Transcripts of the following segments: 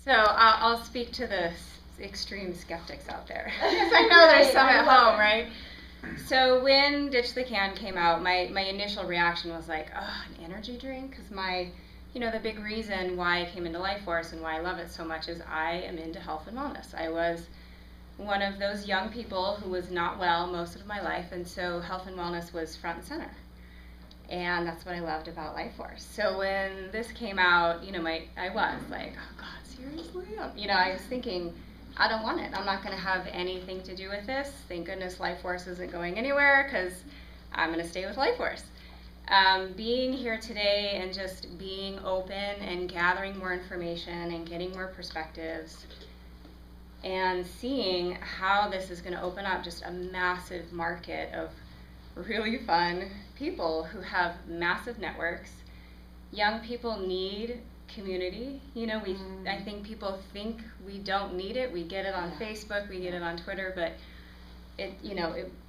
So I'll speak to the extreme skeptics out there. Because I know there's some at home, right? So when Ditch the Can came out, my initial reaction was like, oh, an energy drink? Because the big reason why I came into Life Force and why I love it so much is I am into health and wellness. I was one of those young people who was not well most of my life, and so health and wellness was front and center. And that's what I loved about Life Force. So when this came out, I was like, oh God, seriously? I was thinking, I don't want it. I'm not going to have anything to do with this. Thank goodness Life Force isn't going anywhere because I'm going to stay with Life Force. Being here today and just being open and gathering more information and getting more perspectives and seeing how this is going to open up just a massive market of really fun people who have massive networks. Young people need community. I think people think we don't need it. We get it on Facebook, we get it on Twitter, but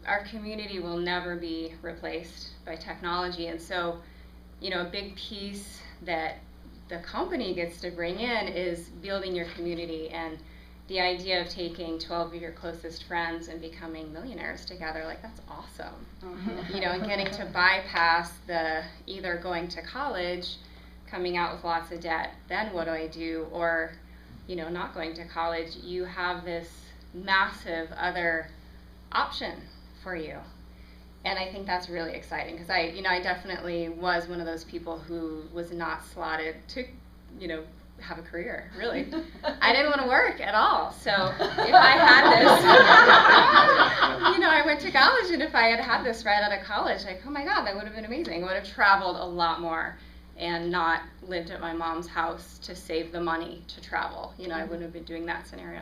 our community will never be replaced by technology. And so, a big piece that the company gets to bring in is building your community, and the idea of taking 12 of your closest friends and becoming millionaires together, like, that's awesome. And getting to bypass the either going to college, coming out with lots of debt, then what do I do, or not going to college. You have this massive other option for you, and I think that's really exciting, because I definitely was one of those people who was not slotted to have a career, really. I didn't want to work at all, so if I had this, I went to college, and if I had had this right out of college, like, oh my God, that would have been amazing. I would have traveled a lot more and not lived at my mom's house to save the money to travel. I wouldn't have been doing that scenario.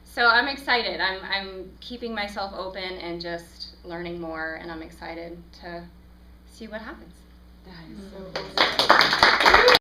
So I'm excited. I'm keeping myself open and just learning more, and I'm excited to see what happens. That is so awesome.